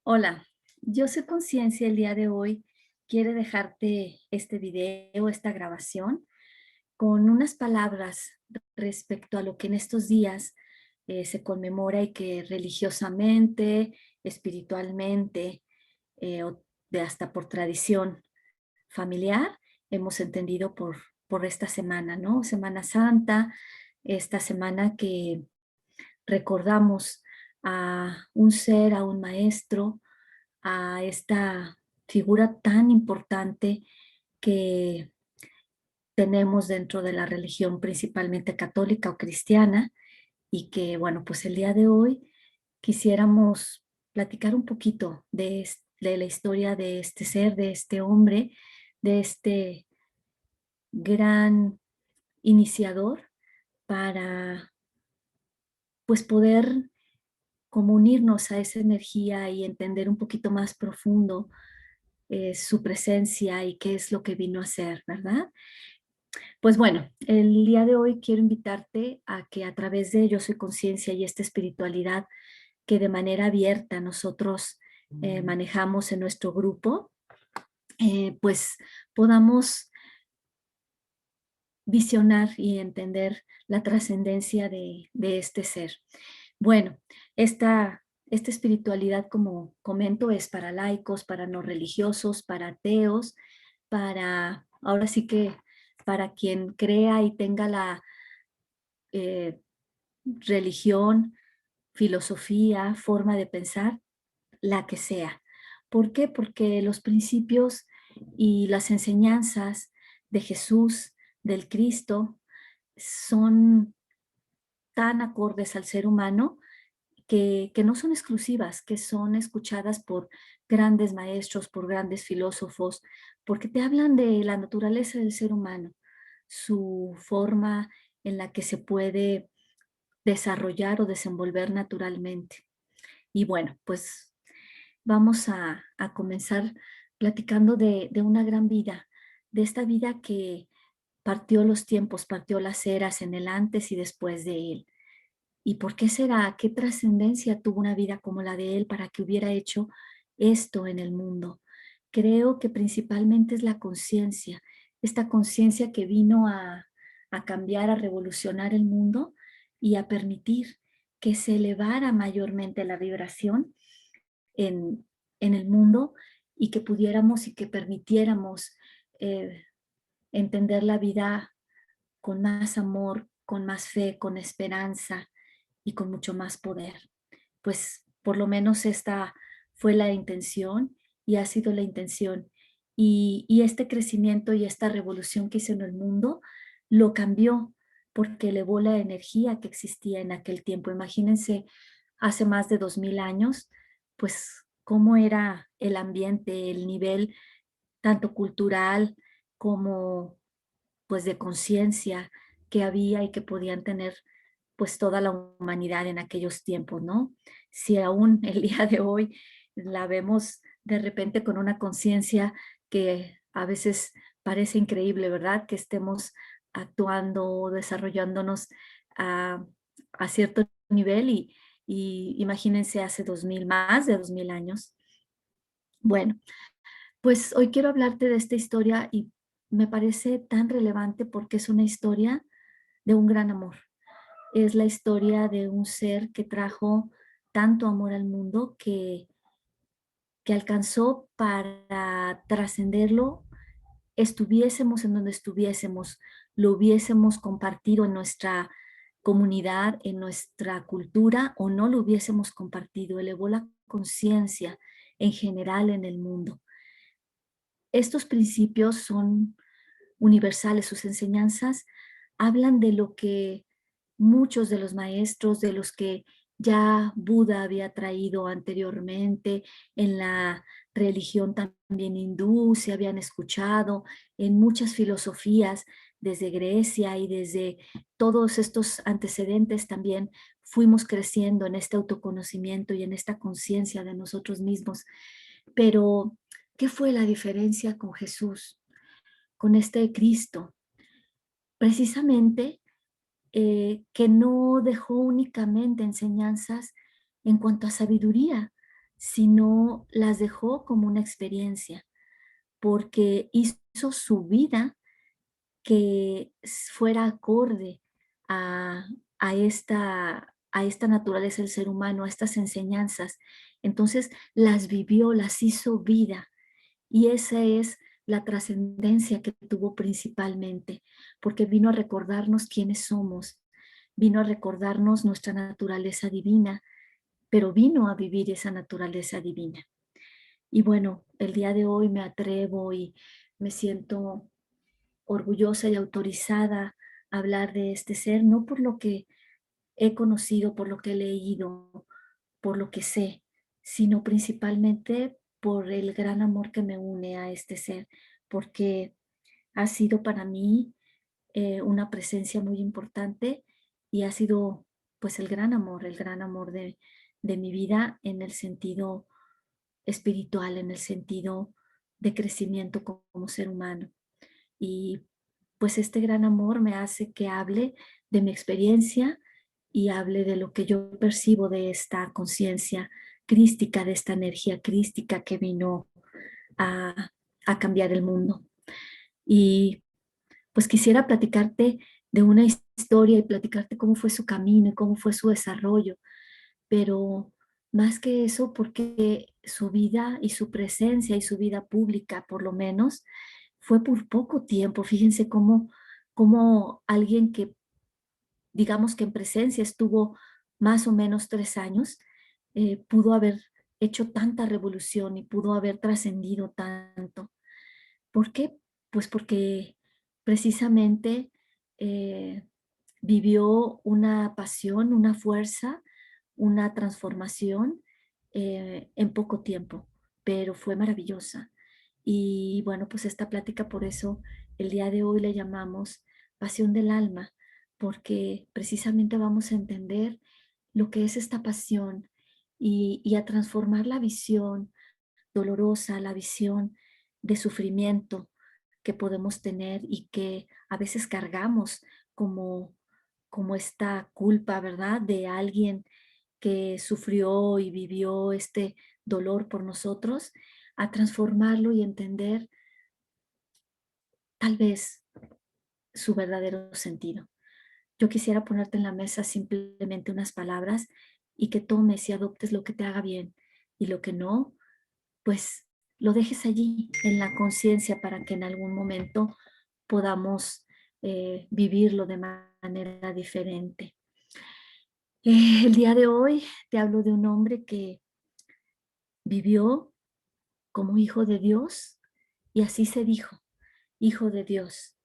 Hola, yo soy Conciencia el día de hoy quiere dejarte este video, esta grabación, con unas palabras respecto a lo que en estos días se conmemora y que religiosamente, espiritualmente, o de hasta por tradición familiar hemos entendido por esta semana, ¿no? Semana Santa, esta semana que recordamos a un ser, a un maestro, a esta figura tan importante que tenemos dentro de la religión principalmente católica o cristiana y que, bueno, pues el día de hoy quisiéramos platicar un poquito de la historia de este ser, de este hombre, de este gran iniciador para pues poder como unirnos a esa energía y entender un poquito más profundo su presencia y qué es lo que vino a hacer, ¿verdad? Pues bueno, el día de hoy quiero invitarte a que a través de Yo Soy Conciencia y esta espiritualidad que de manera abierta nosotros manejamos en nuestro grupo, pues podamos visionar y entender la trascendencia de este ser. Bueno, esta espiritualidad, como comento, es para laicos, para no religiosos, para ateos, para, ahora sí que para quien crea y tenga la eh, religión, filosofía, forma de pensar, la que sea. ¿Por qué? Porque los principios y las enseñanzas de Jesús, del Cristo, son tan acordes al ser humano que no son exclusivas, que son escuchadas por grandes maestros, por grandes filósofos, porque te hablan de la naturaleza del ser humano, su forma en la que se puede desarrollar o desenvolver naturalmente. Y bueno, pues vamos a comenzar platicando de una gran vida, de esta vida que partió los tiempos, partió las eras en el antes y después de él. ¿Y por qué será? ¿Qué trascendencia tuvo una vida como la de él para que hubiera hecho esto en el mundo? Creo que principalmente es la conciencia, esta conciencia que vino a cambiar, a revolucionar el mundo y a permitir que se elevara mayormente la vibración en el mundo y que pudiéramos y que permitiéramos eh, entender la vida con más amor, con más fe, con esperanza y con mucho más poder. Pues por lo menos esta fue la intención y ha sido la intención. Y este crecimiento y esta revolución que hizo en el mundo lo cambió porque elevó la energía que existía en aquel tiempo. Imagínense, hace más de 2000 años, pues cómo era el ambiente, el nivel tanto cultural como pues de conciencia que había y que podían tener pues toda la humanidad en aquellos tiempos, ¿no? Si aún el día de hoy la vemos de repente con una conciencia que a veces parece increíble, ¿verdad? Que estemos actuando, desarrollándonos a, a cierto nivel y imagínense hace 2000, más de 2000 años. Bueno, pues hoy quiero hablarte de esta historia y me parece tan relevante porque es una historia de un gran amor. Es la historia de un ser que trajo tanto amor al mundo que alcanzó para trascenderlo, estuviésemos en donde estuviésemos, lo hubiésemos compartido en nuestra comunidad, en nuestra cultura o no lo hubiésemos compartido. Elevó la conciencia en general en el mundo. Estos principios son universales, sus enseñanzas hablan de lo que muchos de los maestros, de los que ya Buda había traído anteriormente en la religión también hindú, se habían escuchado en muchas filosofías desde Grecia y desde todos estos antecedentes también fuimos creciendo en este autoconocimiento y en esta conciencia de nosotros mismos. Pero, ¿qué fue la diferencia con Jesús, con este Cristo? Precisamente que no dejó únicamente enseñanzas en cuanto a sabiduría, sino las dejó como una experiencia, porque hizo su vida que fuera acorde a, a esta naturaleza del ser humano, a estas enseñanzas. Entonces las vivió, las hizo vida. Y esa es la trascendencia que tuvo principalmente, porque vino a recordarnos quiénes somos, vino a recordarnos nuestra naturaleza divina, pero vino a vivir esa naturaleza divina. Y bueno, el día de hoy me atrevo y me siento orgullosa y autorizada a hablar de este ser, no por lo que he conocido, por lo que he leído, por lo que sé, sino principalmente por el gran amor que me une a este ser, porque ha sido para mí una presencia muy importante y ha sido pues el gran amor de mi vida en el sentido espiritual, en el sentido de crecimiento como ser humano. Y pues este gran amor me hace que hable de mi experiencia y hable de lo que yo percibo de esta conciencia crística, de esta energía crística que vino a, a cambiar el mundo. Y pues quisiera platicarte de una historia y platicarte cómo fue su camino y cómo fue su desarrollo, pero más que eso, porque su vida y su presencia y su vida pública, por lo menos, fue por poco tiempo. Fíjense cómo alguien que, digamos que en presencia estuvo más o menos 3 años, pudo haber hecho tanta revolución y pudo haber trascendido tanto. ¿Por qué? Pues porque precisamente eh, vivió una pasión, una fuerza, una transformación en poco tiempo, pero fue maravillosa. Y bueno, pues esta plática por eso el día de hoy le llamamos pasión del alma, porque precisamente vamos a entender lo que es esta pasión y a transformar la visión dolorosa, la visión de sufrimiento que podemos tener y que a veces cargamos como, como esta culpa, ¿verdad? De alguien que sufrió y vivió este dolor por nosotros, a transformarlo y entender tal vez su verdadero sentido. Yo quisiera ponerte en la mesa simplemente unas palabras y que tomes y adoptes lo que te haga bien y lo que no, pues lo dejes allí en la conciencia para que en algún momento podamos vivirlo de manera diferente. El día de hoy te hablo de un hombre que vivió como hijo de Dios y así se dijo, hijo de Dios,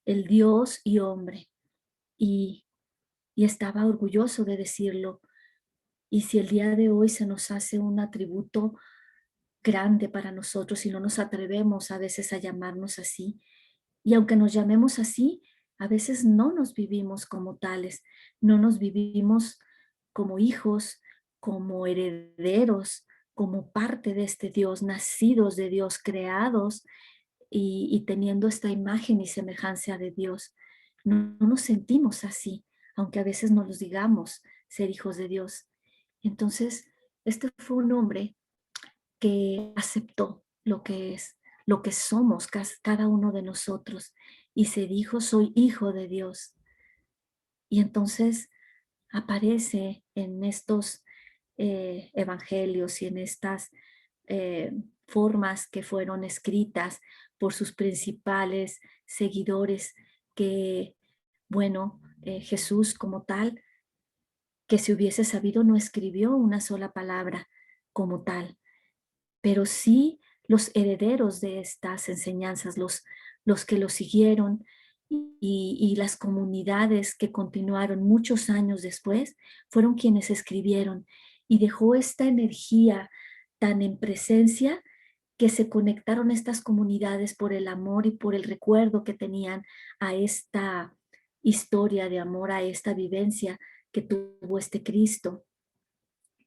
el Dios y hombre. Y, y estaba orgulloso de decirlo. Y si el día de hoy se nos hace un atributo grande para nosotros y no nos atrevemos a veces a llamarnos así, y aunque nos llamemos así, a veces no nos vivimos como tales, no nos vivimos como hijos, como herederos, como parte de este Dios, nacidos de Dios, creados y teniendo esta imagen y semejanza de Dios. No, no nos sentimos así, aunque a veces nos los digamos ser hijos de Dios. Entonces, este fue un hombre que aceptó lo que es, lo que somos cada uno de nosotros y se dijo, soy hijo de Dios. Y entonces aparece en estos evangelios y en estas eh, formas que fueron escritas por sus principales seguidores, que, bueno, Jesús como tal, que si hubiese sabido no escribió una sola palabra como tal, pero sí los herederos de estas enseñanzas, los que lo siguieron y las comunidades que continuaron muchos años después, fueron quienes escribieron y dejó esta energía tan en presencia que se conectaron estas comunidades por el amor y por el recuerdo que tenían a esta historia de amor, a esta vivencia que tuvo este Cristo,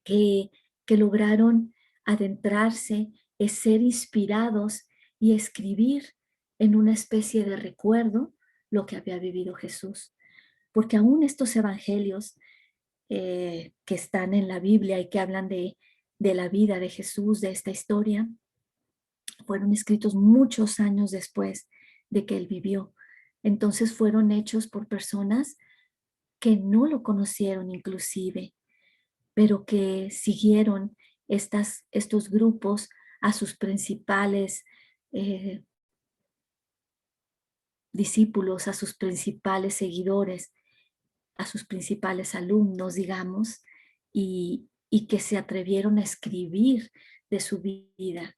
que, que lograron adentrarse, es ser inspirados y escribir en una especie de recuerdo lo que había vivido Jesús. Porque aún estos evangelios que están en la Biblia y que hablan de la vida de Jesús, de esta historia, fueron escritos muchos años después de que él vivió. Entonces fueron hechos por personas que no lo conocieron inclusive, pero que siguieron estos grupos a sus principales eh, discípulos, a sus principales seguidores, a sus principales alumnos, digamos, y que se atrevieron a escribir de su vida.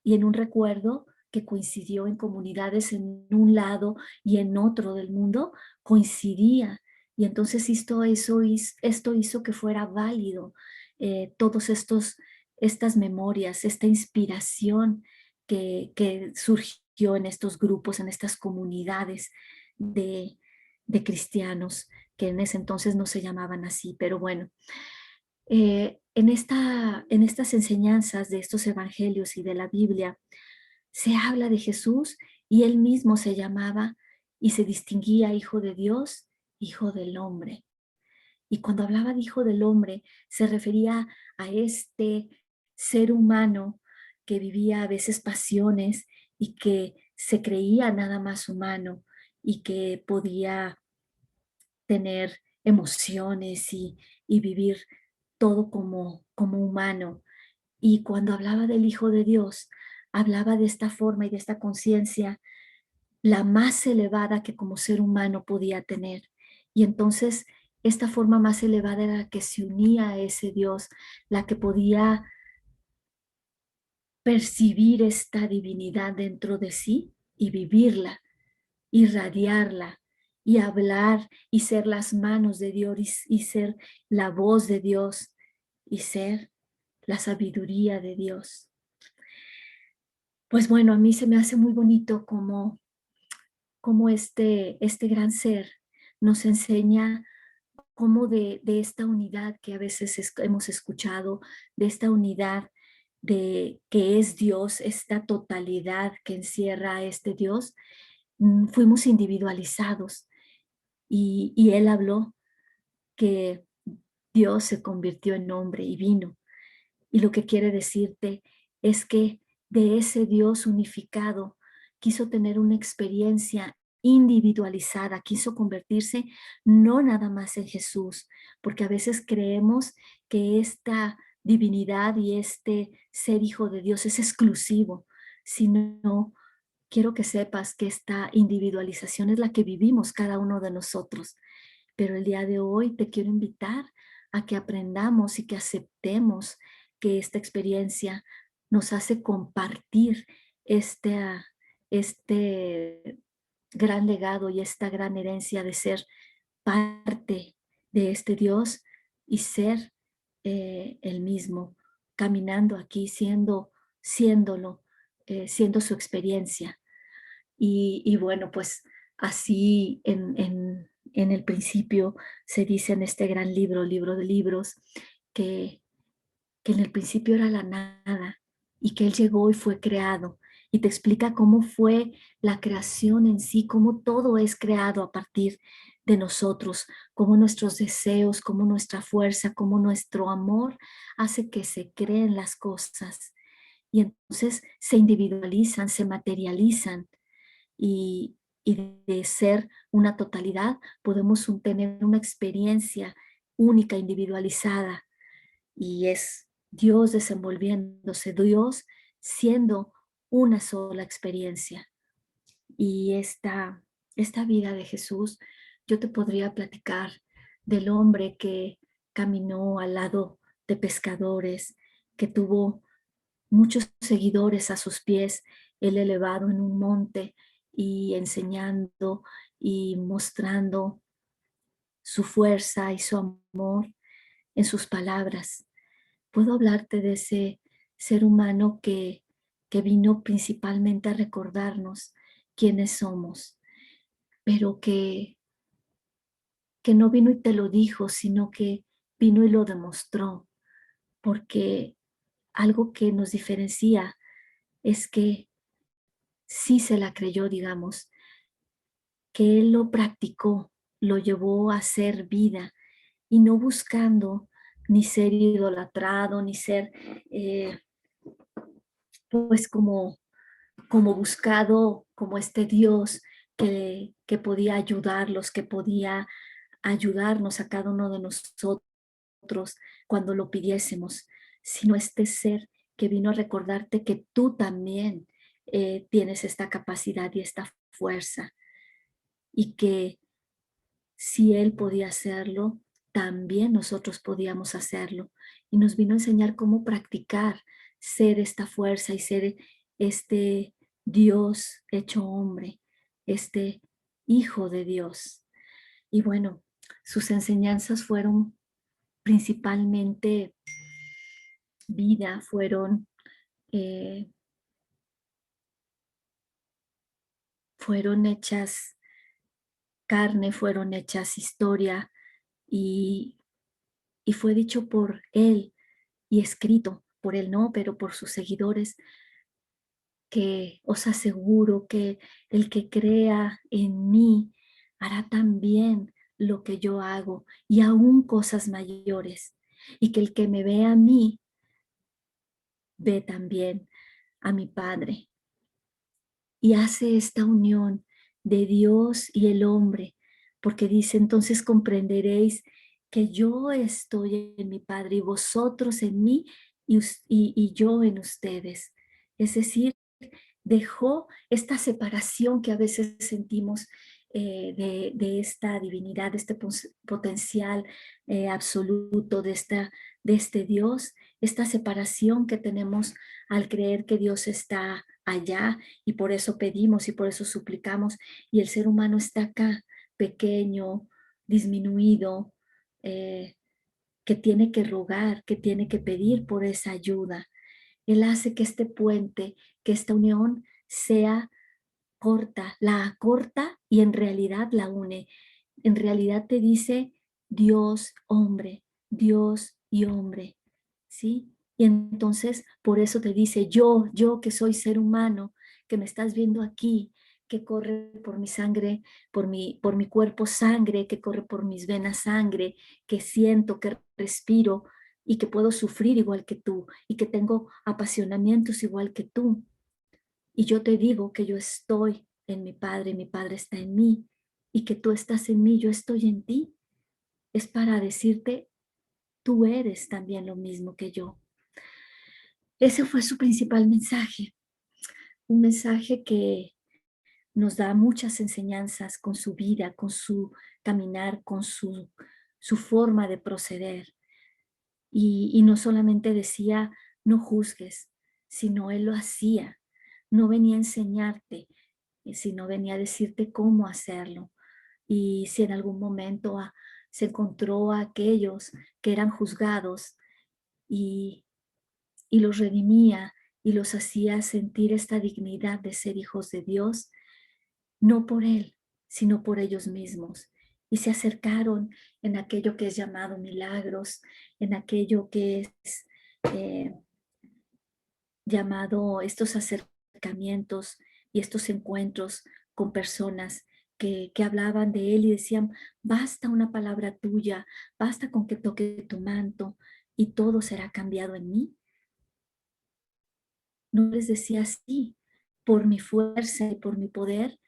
Y en un recuerdo que coincidió en comunidades en un lado y en otro del mundo, coincidía. Y entonces esto hizo que fuera válido todos estas memorias, esta inspiración que surgió en estos grupos, en estas comunidades de, de cristianos, que en ese entonces no se llamaban así, pero bueno. En estas enseñanzas de estos evangelios y de la Biblia, se habla de Jesús y él mismo se llamaba y se distinguía hijo de Dios, hijo del hombre. Y cuando hablaba de hijo del hombre, se refería a este ser humano que vivía a veces pasiones y que se creía nada más humano y que podía tener emociones y vivir todo como humano. Y cuando hablaba del Hijo de Dios, hablaba de esta forma y de esta conciencia, la más elevada que como ser humano podía tener. Y entonces esta forma más elevada era la que se unía a ese Dios, la que podía percibir esta divinidad dentro de sí y vivirla, irradiarla y hablar y ser las manos de Dios y ser la voz de Dios y ser la sabiduría de Dios. Pues bueno, a mí se me hace muy bonito como este gran ser nos enseña cómo de esta unidad que a veces hemos escuchado, de esta unidad de que es Dios, esta totalidad que encierra a este Dios, fuimos individualizados y Él habló que Dios se convirtió en hombre y vino. Y lo que quiere decirte es que de ese Dios unificado quiso tener una experiencia individualizada, quiso convertirse no nada más en Jesús, porque a veces creemos que esta divinidad y este ser hijo de Dios es exclusivo, sino quiero que sepas que esta individualización es la que vivimos cada uno de nosotros. Pero el día de hoy te quiero invitar a que aprendamos y que aceptemos que esta experiencia nos hace compartir este gran legado y esta gran herencia de ser parte de este Dios y ser el mismo, caminando aquí, siéndolo, siendo su experiencia. Y bueno, pues así en el principio se dice en este gran libro, libro de libros, que, que en el principio era la nada y que Él llegó y fue creado. Y te explica cómo fue la creación en sí, cómo todo es creado a partir de nosotros, cómo nuestros deseos, cómo nuestra fuerza, cómo nuestro amor hace que se creen las cosas. Y entonces se individualizan, se materializan y de ser una totalidad podemos tener una experiencia única, individualizada y es Dios desenvolviéndose, Dios siendo una sola experiencia. Y esta vida de Jesús, yo te podría platicar del hombre que caminó al lado de pescadores, que tuvo muchos seguidores a sus pies, él elevado en un monte y enseñando y mostrando su fuerza y su amor en sus palabras. Puedo hablarte de ese ser humano que vino principalmente a recordarnos quiénes somos, pero que no vino y te lo dijo, sino que vino y lo demostró, porque algo que nos diferencia es que sí se la creyó, digamos, que él lo practicó, lo llevó a ser vida y no buscando ni ser idolatrado, ni ser pues como buscado como este Dios que podía ayudarlos, que podía ayudarnos a cada uno de nosotros cuando lo pidiésemos, sino este ser que vino a recordarte que tú también tienes esta capacidad y esta fuerza y que si Él podía hacerlo, también nosotros podíamos hacerlo. Y nos vino a enseñar cómo practicar ser esta fuerza y ser este Dios hecho hombre, este Hijo de Dios. Y bueno, sus enseñanzas fueron principalmente vida, eh, fueron hechas carne, fueron hechas historia y, y fue dicho por Él y escrito por Él, no, pero por sus seguidores, que os aseguro que el que crea en mí hará también lo que yo hago y aún cosas mayores, y que el que me ve a mí ve también a mi Padre. Y hace esta unión de Dios y el hombre, porque dice, entonces comprenderéis que yo estoy en mi Padre y vosotros en mí y yo en ustedes. Es decir, dejó esta separación que a veces sentimos de esta divinidad, de este potencial absoluto de este Dios, esta separación que tenemos al creer que Dios está allá y por eso pedimos y por eso suplicamos y el ser humano está acá, pequeño, disminuido, eh, que tiene que rogar, que tiene que pedir por esa ayuda. Él hace que este puente, que esta unión sea corta, la acorta y en realidad la une. En realidad te dice Dios y hombre, ¿sí? Y entonces por eso te dice yo que soy ser humano, que me estás viendo aquí, que corre por mi sangre, por mi cuerpo sangre, que corre por mis venas sangre, que siento, que respiro y que puedo sufrir igual que tú y que tengo apasionamientos igual que tú. Y yo te digo que yo estoy en mi Padre está en mí, y que tú estás en mí, yo estoy en ti. Es para decirte, tú eres también lo mismo que yo. Ese fue su principal mensaje, un mensaje que nos da muchas enseñanzas con su vida, con su caminar, con su forma de proceder. Y no solamente decía, no juzgues, sino él lo hacía. No venía a enseñarte, sino venía a decirte cómo hacerlo. Y si en algún momento se encontró a aquellos que eran juzgados y, y los redimía y los hacía sentir esta dignidad de ser hijos de Dios, no por él, sino por ellos mismos. Y se acercaron en aquello que es llamado milagros, en aquello que es eh, llamado estos acercamientos y estos encuentros con personas que hablaban de él y decían, basta una palabra tuya, basta con que toque tu manto y todo será cambiado en mí. No les decía así, por mi fuerza y por mi poder,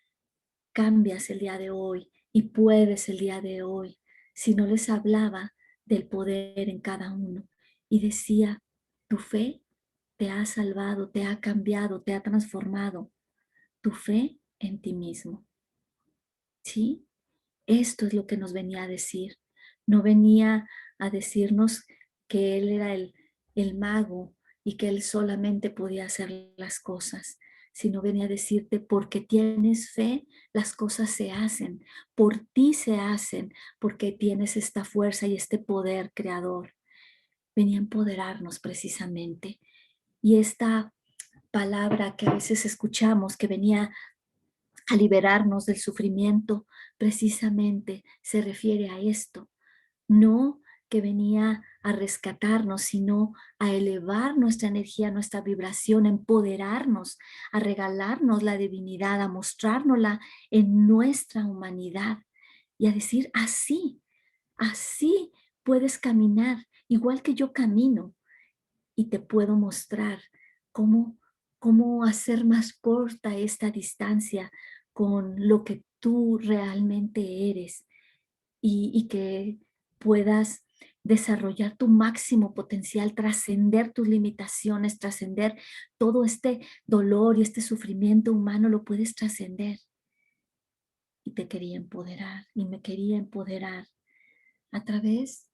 cambias el día de hoy y puedes el día de hoy, si no les hablaba del poder en cada uno y decía, tu fe te ha salvado, te ha cambiado, te ha transformado, tu fe en ti mismo. ¿Sí? Esto es lo que nos venía a decir. No venía a decirnos que Él era el mago y que Él solamente podía hacer las cosas, sino venía a decirte, porque tienes fe, las cosas se hacen, por ti se hacen, porque tienes esta fuerza y este poder creador. Venía a empoderarnos precisamente. Y esta palabra que a veces escuchamos, que venía a liberarnos del sufrimiento, precisamente se refiere a esto, no que venía a rescatarnos, sino a elevar nuestra energía, nuestra vibración, a empoderarnos, a regalarnos la divinidad, a mostrárnosla en nuestra humanidad y a decir, así puedes caminar igual que yo camino y te puedo mostrar cómo, cómo hacer más corta esta distancia con lo que tú realmente eres y que puedas desarrollar tu máximo potencial, trascender tus limitaciones, trascender todo este dolor y este sufrimiento humano, lo puedes trascender. Y te quería empoderar y me quería empoderar a través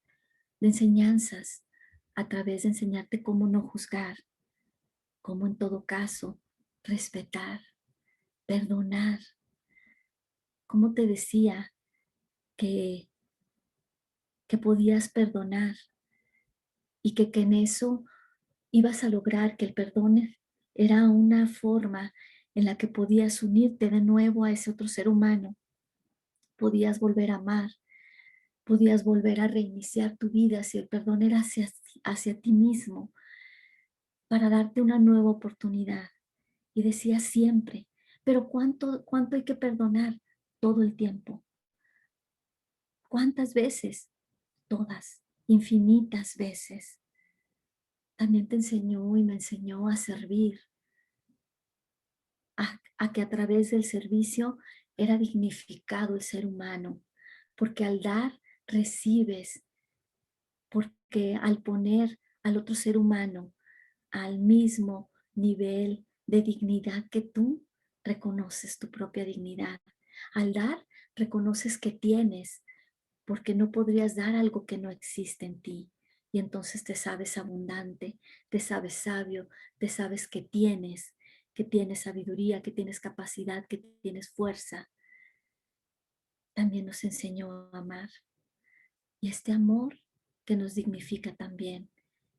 de enseñanzas, a través de enseñarte cómo no juzgar, cómo en todo caso respetar, perdonar. Como te decía que, que podías perdonar y que en eso ibas a lograr que el perdón era una forma en la que podías unirte de nuevo a ese otro ser humano, podías volver a amar, podías volver a reiniciar tu vida si el perdón era hacia ti mismo, para darte una nueva oportunidad. Y decía siempre, pero ¿cuánto hay que perdonar? Todo el tiempo. ¿Cuántas veces? Todas, infinitas veces. También te enseñó y me enseñó a servir, a que a través del servicio era dignificado el ser humano, porque al dar recibes, porque al poner al otro ser humano al mismo nivel de dignidad que tú, reconoces tu propia dignidad. Al dar, reconoces que tienes, porque no podrías dar algo que no existe en ti. Y entonces te sabes abundante, te sabes sabio, te sabes que tienes sabiduría, que tienes capacidad, que tienes fuerza. También nos enseñó a amar. Y este amor que nos dignifica también,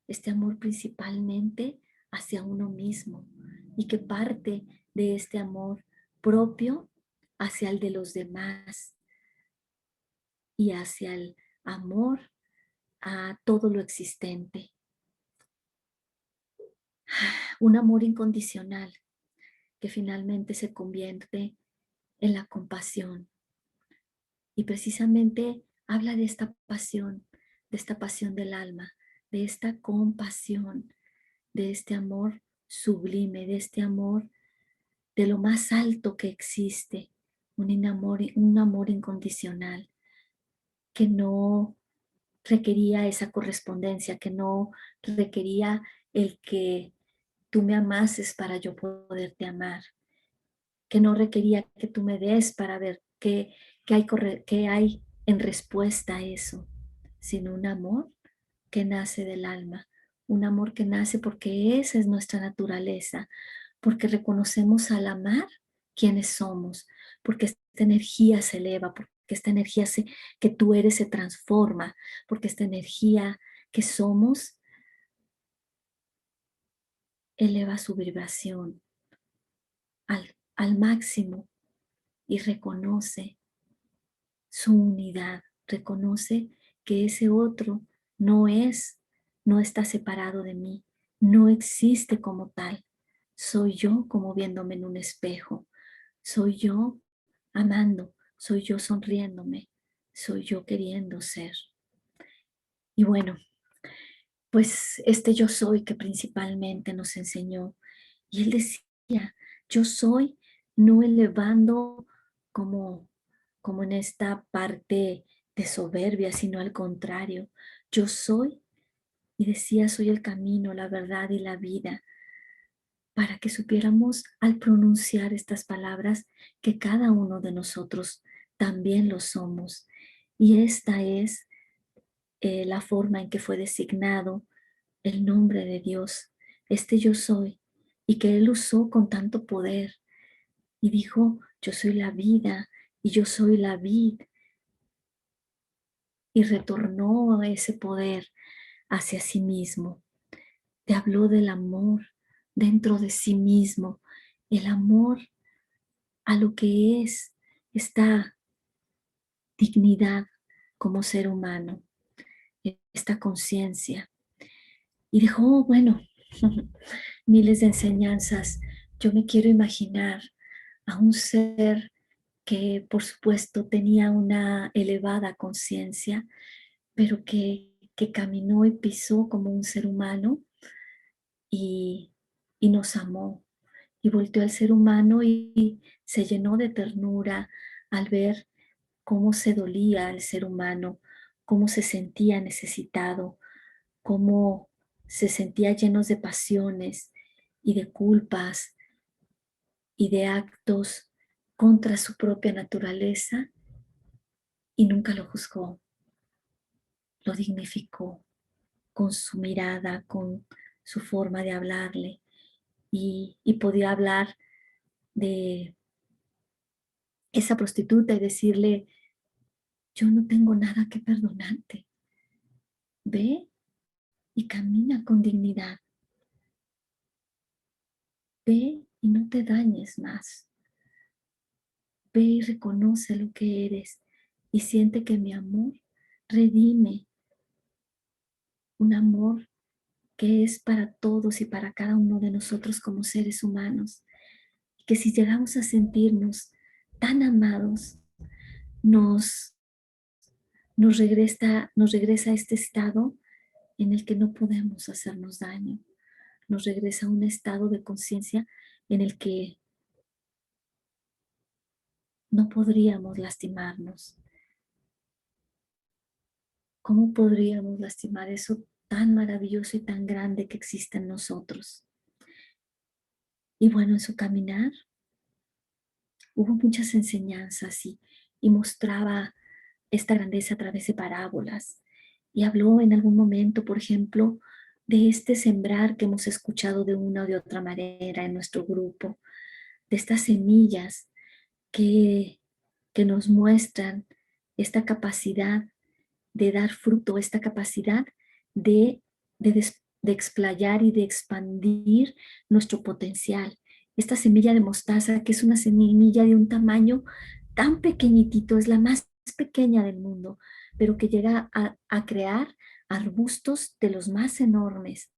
este amor principalmente hacia uno mismo y que parte de este amor propio hacia el de los demás y hacia el amor a todo lo existente. Un amor incondicional que finalmente se convierte en la compasión. Y precisamente habla de esta pasión del alma, de esta compasión, de este amor sublime, de este amor de lo más alto que existe, un amor incondicional que no requería esa correspondencia, que no requería el que tú me amases para yo poderte amar, que no requería que tú me des para ver qué hay en respuesta a eso, sino un amor que nace del alma, un amor que nace porque esa es nuestra naturaleza, porque reconocemos al amar quiénes somos, porque esta energía se eleva, porque esta energía que tú eres se transforma, porque esta energía que somos eleva su vibración al máximo y reconoce su unidad, reconoce que ese otro no es, no está separado de mí, no existe como tal. Soy yo como viéndome en un espejo, soy yo amando, soy yo sonriéndome, soy yo queriendo ser. Y bueno, pues este yo soy que principalmente nos enseñó. Y él decía, yo soy no elevando como, como en esta parte de soberbia, sino al contrario, yo soy, y decía, soy el camino, la verdad y la vida, para que supiéramos al pronunciar estas palabras que cada uno de nosotros también lo somos. Y esta es la forma en que fue designado el nombre de Dios, este yo soy, y que Él usó con tanto poder y dijo, yo soy la vida y yo soy la vid, y retornó a ese poder hacia sí mismo. Te habló del amor dentro de sí mismo, el amor a lo que es esta dignidad como ser humano, esta conciencia. Y dijo, oh, bueno, miles de enseñanzas. Yo me quiero imaginar a un ser que por supuesto tenía una elevada conciencia, pero que que caminó y pisó como un ser humano y, y nos amó. Y volteó al ser humano y se llenó de ternura al ver cómo se dolía el ser humano, cómo se sentía necesitado, cómo se sentía llenos de pasiones y de culpas y de actos contra su propia naturaleza, y nunca lo juzgó, lo dignificó con su mirada, con su forma de hablarle, y podía hablar de esa prostituta y decirle: yo no tengo nada que perdonarte, ve y camina con dignidad, ve y no te dañes más, ve y reconoce lo que eres y siente que mi amor redime, un amor que es para todos y para cada uno de nosotros como seres humanos, que si llegamos a sentirnos tan amados, nos, nos regresa a este estado en el que no podemos hacernos daño, nos regresa a un estado de conciencia en el que no podríamos lastimarnos. ¿Cómo podríamos lastimar eso tan maravilloso y tan grande que existe en nosotros? Y bueno, en su caminar hubo muchas enseñanzas y mostraba esta grandeza a través de parábolas. Y habló en algún momento, por ejemplo, de este sembrar que hemos escuchado de una o de otra manera en nuestro grupo, de estas semillas que, que nos muestran esta capacidad de dar fruto, esta capacidad de explayar y de expandir nuestro potencial. Esta semilla de mostaza, que es una semilla de un tamaño tan pequeñitito, es la más pequeña del mundo, pero que llega a crear arbustos de los más enormes.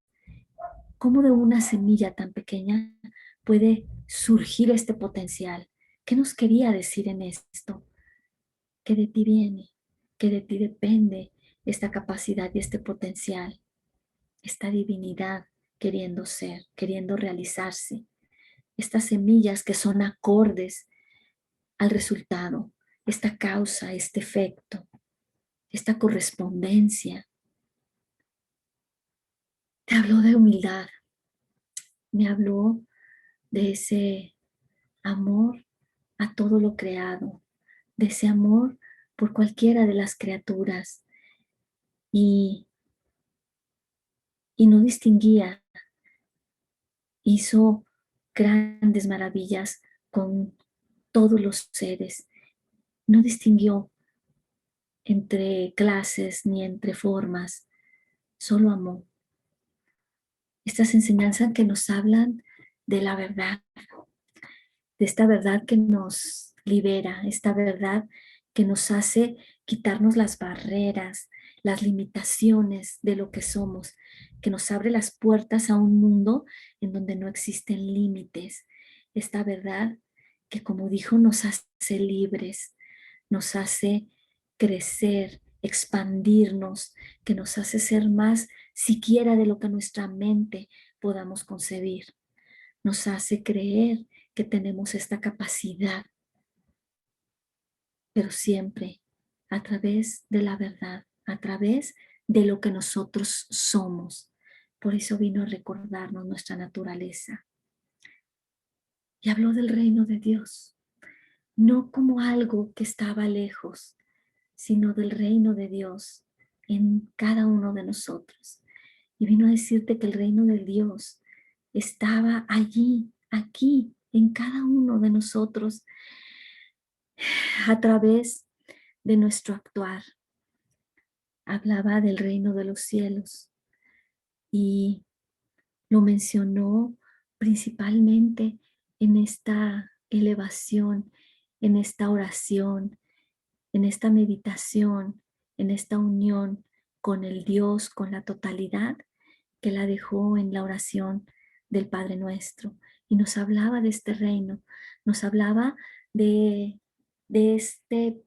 ¿Cómo de una semilla tan pequeña puede surgir este potencial? ¿Qué nos quería decir en esto? Que de ti viene, que de ti depende esta capacidad y este potencial, esta divinidad queriendo ser, queriendo realizarse, estas semillas que son acordes al resultado, esta causa, este efecto, esta correspondencia. Te habló de humildad, me habló de ese amor a todo lo creado, de ese amor por cualquiera de las criaturas, y, y no distinguía, hizo grandes maravillas con todos los seres, no distinguió entre clases ni entre formas, solo amó. Estas enseñanzas que nos hablan de la verdad, de esta verdad que nos libera, esta verdad que nos hace quitarnos las barreras, las limitaciones de lo que somos, que nos abre las puertas a un mundo en donde no existen límites. Esta verdad que, como dijo, nos hace libres, nos hace crecer, expandirnos, que nos hace ser más siquiera de lo que nuestra mente podamos concebir. Nos hace creer que tenemos esta capacidad, pero siempre a través de la verdad, a través de lo que nosotros somos. Por eso vino a recordarnos nuestra naturaleza. Y habló del reino de Dios, no como algo que estaba lejos, sino del reino de Dios en cada uno de nosotros. Y vino a decirte que el reino de Dios estaba allí, aquí, en cada uno de nosotros, a través de nuestro actuar. Hablaba del reino de los cielos y lo mencionó principalmente en esta elevación, en esta oración, en esta meditación, en esta unión con el Dios, con la totalidad que la dejó en la oración del Padre Nuestro. Y nos hablaba de este reino, nos hablaba de este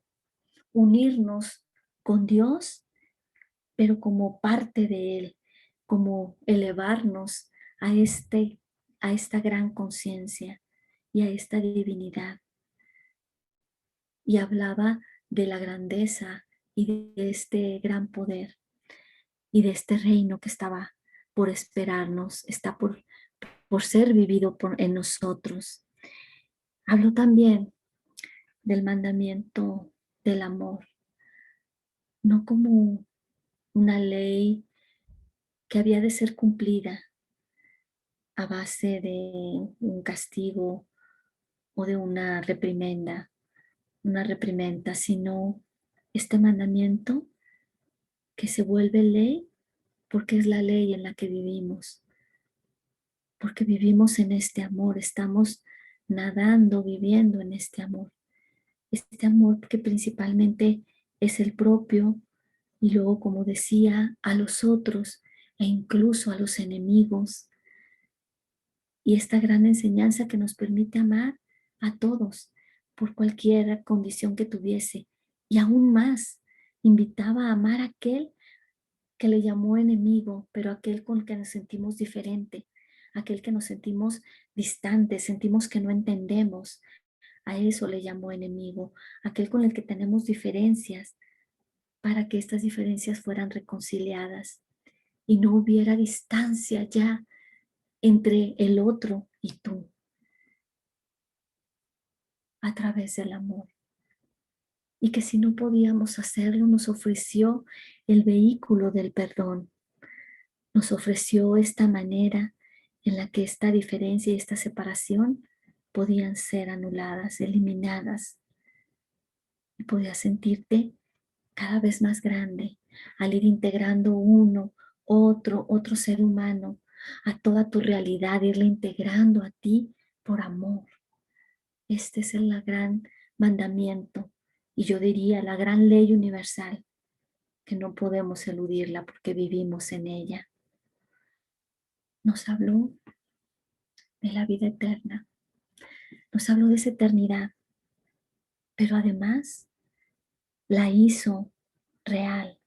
unirnos con Dios, pero como parte de Él, como elevarnos a, a esta gran conciencia y a esta divinidad. Y hablaba de la grandeza y de este gran poder y de este reino que estaba por esperarnos, está por ser vivido en nosotros. Habló también del mandamiento del amor, no como una ley que había de ser cumplida a base de un castigo o de una reprimenda, sino este mandamiento que se vuelve ley porque es la ley en la que vivimos, porque vivimos en este amor, estamos nadando, viviendo en este amor que principalmente es el propio y luego, como decía, a los otros e incluso a los enemigos. Y esta gran enseñanza que nos permite amar a todos por cualquier condición que tuviese. Y aún más, invitaba a amar a aquel que le llamó enemigo, pero aquel con el que nos sentimos diferente, aquel que nos sentimos distantes, sentimos que no entendemos. A eso le llamó enemigo, aquel con el que tenemos diferencias, para que estas diferencias fueran reconciliadas y no hubiera distancia ya entre el otro y tú, a través del amor. Y que si no podíamos hacerlo, nos ofreció el vehículo del perdón. Nos ofreció esta manera en la que esta diferencia y esta separación podían ser anuladas, eliminadas. Y podías sentirte cada vez más grande al ir integrando otro ser humano a toda tu realidad, irle integrando a ti por amor. Este es el gran mandamiento y yo diría la gran ley universal que no podemos eludirla porque vivimos en ella. Nos habló de la vida eterna, nos habló de esa eternidad, pero además la hizo real.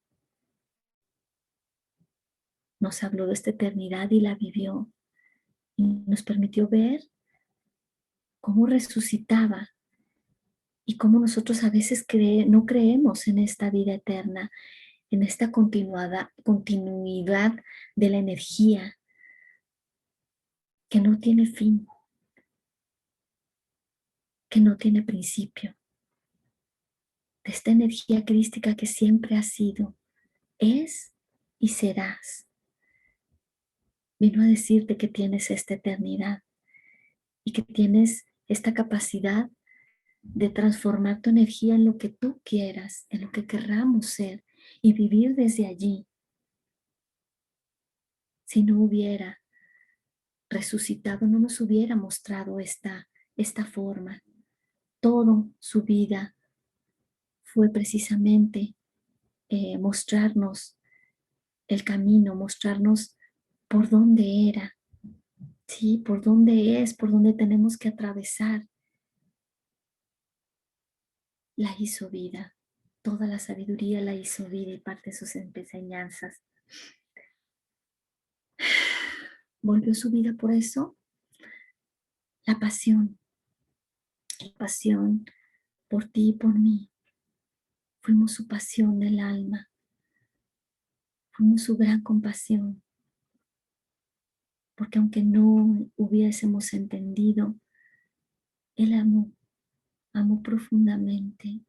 Nos habló de esta eternidad y la vivió y nos permitió ver cómo resucitaba y cómo nosotros a veces no creemos en esta vida eterna, en esta continuidad de la energía que no tiene fin, que no tiene principio, de esta energía crística que siempre ha sido, es y serás. Vino a decirte que tienes esta eternidad y que tienes esta capacidad de transformar tu energía en lo que tú quieras, en lo que querramos ser y vivir desde allí. Si no hubiera resucitado, no nos hubiera mostrado esta forma. Todo su vida fue precisamente mostrarnos el camino, mostrarnos por dónde era, ¿sí? Por dónde es, por dónde tenemos que atravesar. La hizo vida, toda la sabiduría la hizo vida y parte de sus enseñanzas. Volvió su vida por eso, la pasión por ti y por mí. Fuimos su pasión del alma, fuimos su gran compasión, porque aunque no hubiésemos entendido, Él amó profundamente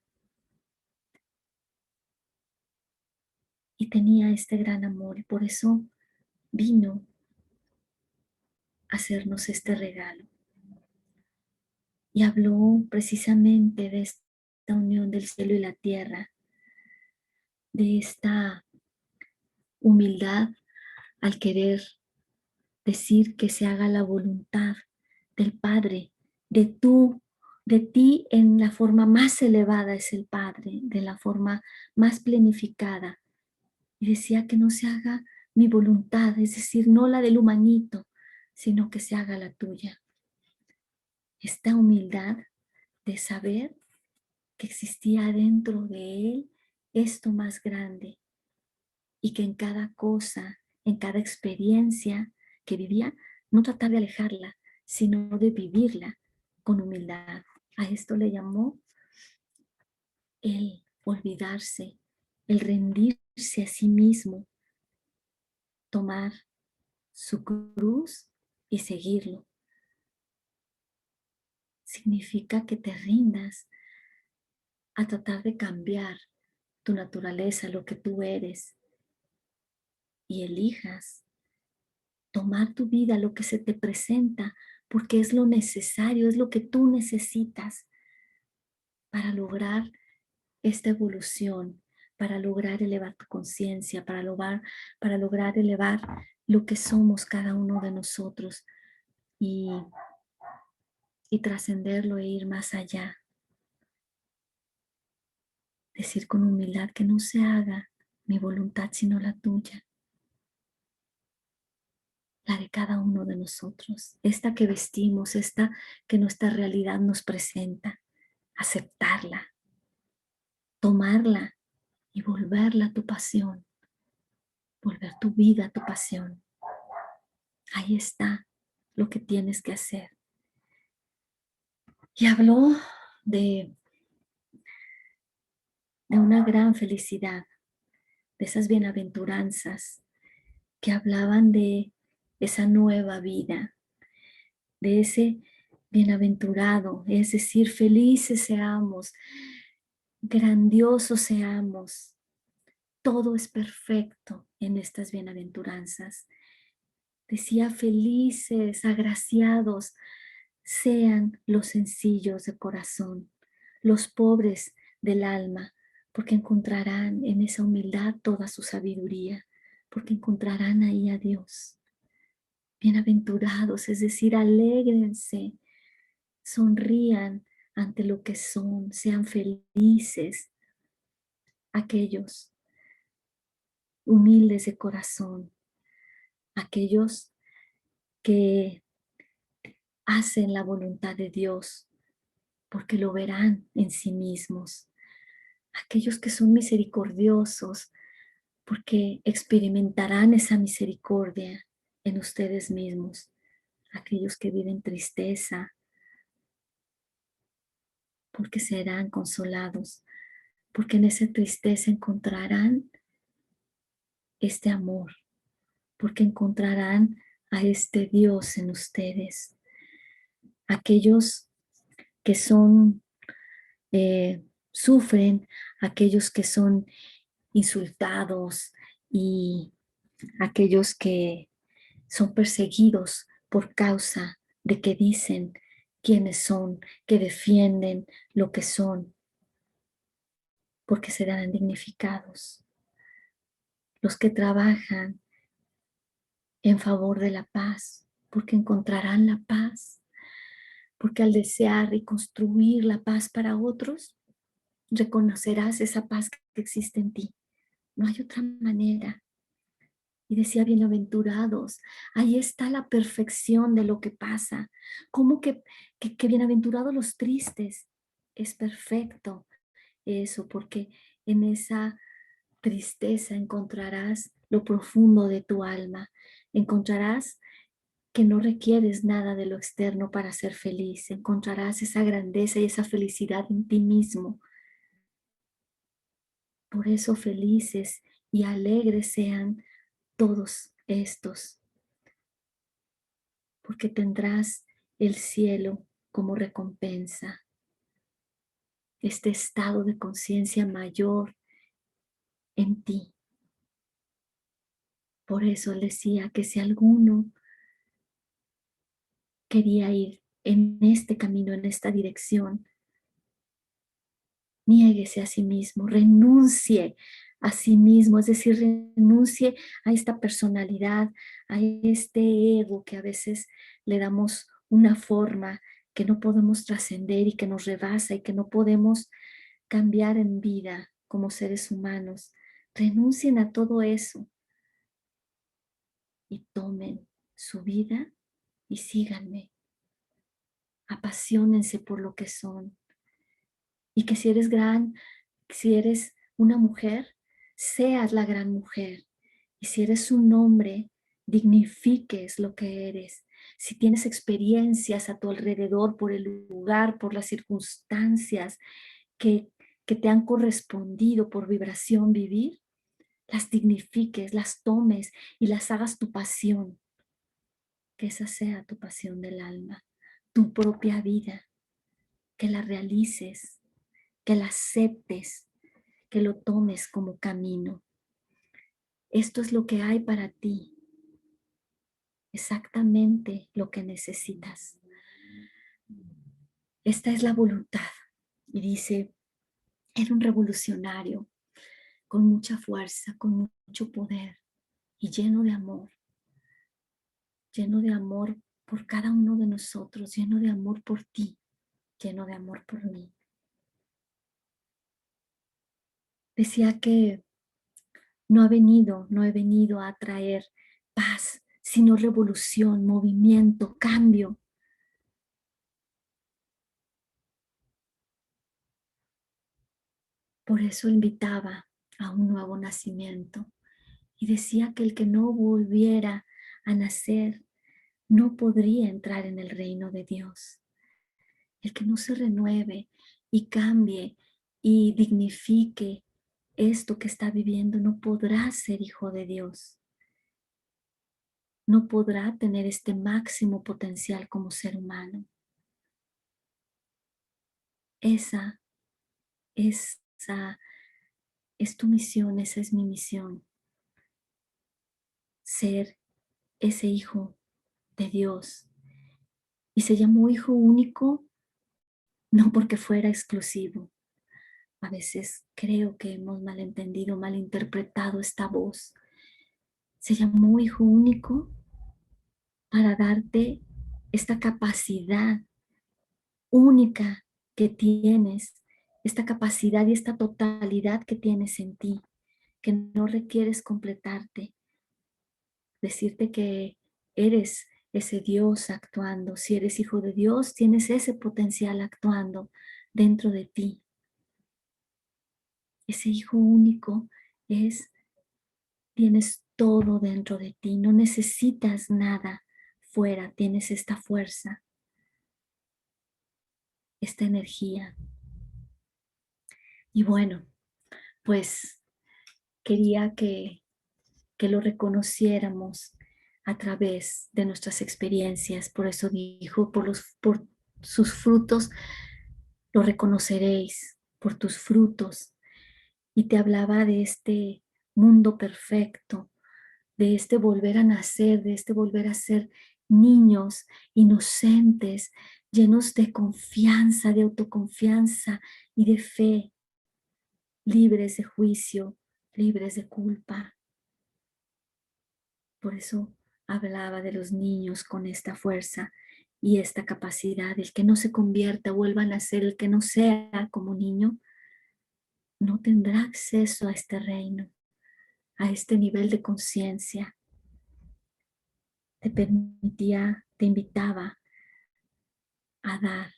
y tenía este gran amor y por eso vino a hacernos este regalo. Y habló precisamente de esta unión del cielo y la tierra, de esta humildad al querer decir que se haga la voluntad del Padre, de ti en la forma más elevada es el Padre, de la forma más planificada. Y decía que no se haga mi voluntad, es decir, no la del humanito, sino que se haga la tuya. Esta humildad de saber que existía dentro de él esto más grande y que en cada cosa, en cada experiencia que vivía, no tratar de alejarla, sino de vivirla con humildad. A esto le llamó el olvidarse, el rendirse a sí mismo, tomar su cruz y seguirlo. Significa que te rindas a tratar de cambiar tu naturaleza, lo que tú eres, y elijas tomar tu vida, lo que se te presenta, porque es lo necesario, es lo que tú necesitas para lograr esta evolución, para lograr elevar tu conciencia, para lograr elevar lo que somos cada uno de nosotros y, y trascenderlo e ir más allá. Decir con humildad que no se haga mi voluntad sino la tuya, la de cada uno de nosotros, esta que vestimos, esta que nuestra realidad nos presenta, aceptarla, tomarla y volverla tu pasión, volver tu vida tu pasión. Ahí está lo que tienes que hacer. Y habló de, de una gran felicidad, de esas bienaventuranzas que hablaban de esa nueva vida, de ese bienaventurado, es decir, felices seamos, grandiosos seamos. Todo es perfecto en estas bienaventuranzas. Decía, felices, agraciados sean los sencillos de corazón, los pobres del alma, porque encontrarán en esa humildad toda su sabiduría, porque encontrarán ahí a Dios. Bienaventurados, es decir, alégrense, sonrían ante lo que son, sean felices aquellos humildes de corazón, aquellos que hacen la voluntad de Dios, porque lo verán en sí mismos, aquellos que son misericordiosos, porque experimentarán esa misericordia en ustedes mismos, aquellos que viven tristeza, porque serán consolados, porque en esa tristeza encontrarán este amor, porque encontrarán a este Dios en ustedes. Aquellos que son, sufren, aquellos que son insultados y aquellos que son perseguidos por causa de que dicen quiénes son, que defienden lo que son, porque serán dignificados. Los que trabajan en favor de la paz, porque encontrarán la paz, porque al desear y construir la paz para otros, reconocerás esa paz que existe en ti. No hay otra manera. Y decía, bienaventurados, ahí está la perfección de lo que pasa. ¿Cómo que bienaventurados los tristes? Es perfecto eso, porque en esa tristeza encontrarás lo profundo de tu alma. Encontrarás que no requieres nada de lo externo para ser feliz. Encontrarás esa grandeza y esa felicidad en ti mismo. Por eso felices y alegres sean todos estos, porque tendrás el cielo como recompensa, este estado de conciencia mayor en ti. Por eso él decía que si alguno quería ir en este camino, en esta dirección, niéguese a sí mismo, renuncie a sí mismo, es decir, renuncie a esta personalidad, a este ego que a veces le damos una forma que no podemos trascender y que nos rebasa y que no podemos cambiar en vida como seres humanos. Renuncien a todo eso y tomen su vida y síganme. Apasionense por lo que son. Y que si eres una mujer, seas la gran mujer. Y si eres un hombre, dignifiques lo que eres. Si tienes experiencias a tu alrededor por el lugar, por las circunstancias que, que te han correspondido por vibración vivir, las dignifiques, las tomes y las hagas tu pasión. Que esa sea tu pasión del alma, tu propia vida, que la realices, que la aceptes, que lo tomes como camino. Esto es lo que hay para ti, exactamente lo que necesitas. Esta es la voluntad. Y dice, era un revolucionario con mucha fuerza, con mucho poder y lleno de amor por cada uno de nosotros, lleno de amor por ti, lleno de amor por mí. Decía que no he venido a traer paz, sino revolución, movimiento, cambio. Por eso invitaba a un nuevo nacimiento y decía que el que no volviera a nacer no podría entrar en el reino de Dios. El que no se renueve y cambie y dignifique esto que está viviendo no podrá ser hijo de Dios. No podrá tener este máximo potencial como ser humano. Esa, esa es tu misión, esa es mi misión. Ser ese hijo de Dios. Y se llamó hijo único no porque fuera exclusivo. A veces creo que hemos malentendido, malinterpretado esta voz. Se llamó hijo único para darte esta capacidad única que tienes, esta capacidad y esta totalidad que tienes en ti, que no requieres completarte. Decirte que eres ese Dios actuando. Si eres hijo de Dios, tienes ese potencial actuando dentro de ti. Ese hijo único tienes todo dentro de ti, no necesitas nada fuera, tienes esta fuerza, esta energía. Y bueno, pues quería que lo reconociéramos a través de nuestras experiencias. Por eso dijo, por sus frutos lo reconoceréis, por tus frutos. Y te hablaba de este mundo perfecto, de este volver a nacer, de este volver a ser niños inocentes, llenos de confianza, de autoconfianza y de fe, libres de juicio, libres de culpa. Por eso hablaba de los niños con esta fuerza y esta capacidad. El que no se convierta, vuelva a nacer, el que no sea como niño, no tendrá acceso a este reino, a este nivel de conciencia. Te invitaba a dar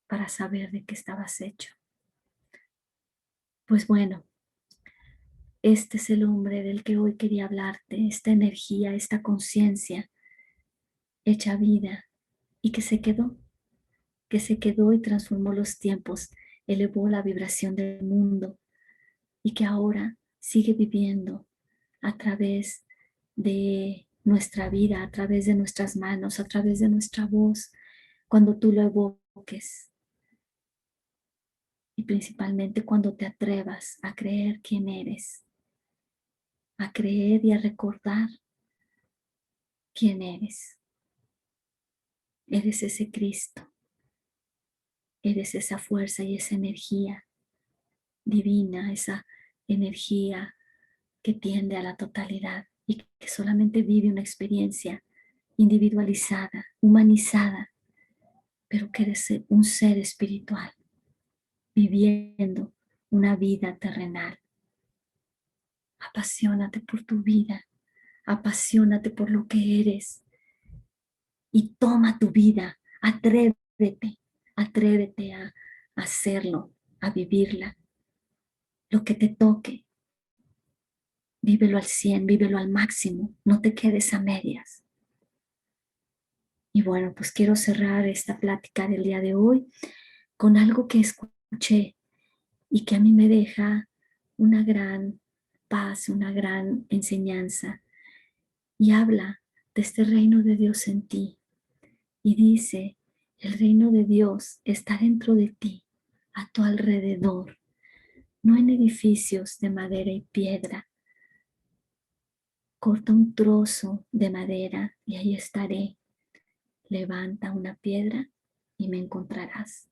para saber de qué estabas hecho. Pues bueno, este es el hombre del que hoy quería hablarte, esta energía, esta conciencia hecha vida y que se quedó y transformó los tiempos, elevó la vibración del mundo y que ahora sigue viviendo a través de nuestra vida, a través de nuestras manos, a través de nuestra voz, cuando tú lo evoques y principalmente cuando te atrevas a creer quién eres, a creer y a recordar quién eres. Eres ese Cristo, eres esa fuerza y esa energía divina, esa energía que tiende a la totalidad y que solamente vive una experiencia individualizada, humanizada, pero que eres un ser espiritual viviendo una vida terrenal. Apasionate por tu vida, apasionate por lo que eres y toma tu vida, atrévete a hacerlo, a vivirla, lo que te toque. Vívelo al 100, vívelo al máximo, no te quedes a medias. Y bueno, pues quiero cerrar esta plática del día de hoy con algo que escuché y que a mí me deja una gran paz, una gran enseñanza. Y habla de este reino de Dios en ti. Y dice, el reino de Dios está dentro de ti, a tu alrededor, no en edificios de madera y piedra. Corta un trozo de madera y ahí estaré. Levanta una piedra y me encontrarás.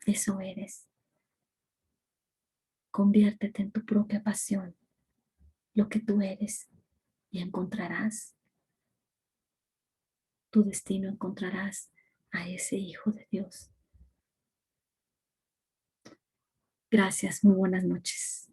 Eso eres. Conviértete en tu propia pasión, lo que tú eres, y encontrarás tu destino, encontrarás a ese Hijo de Dios. Gracias, muy buenas noches.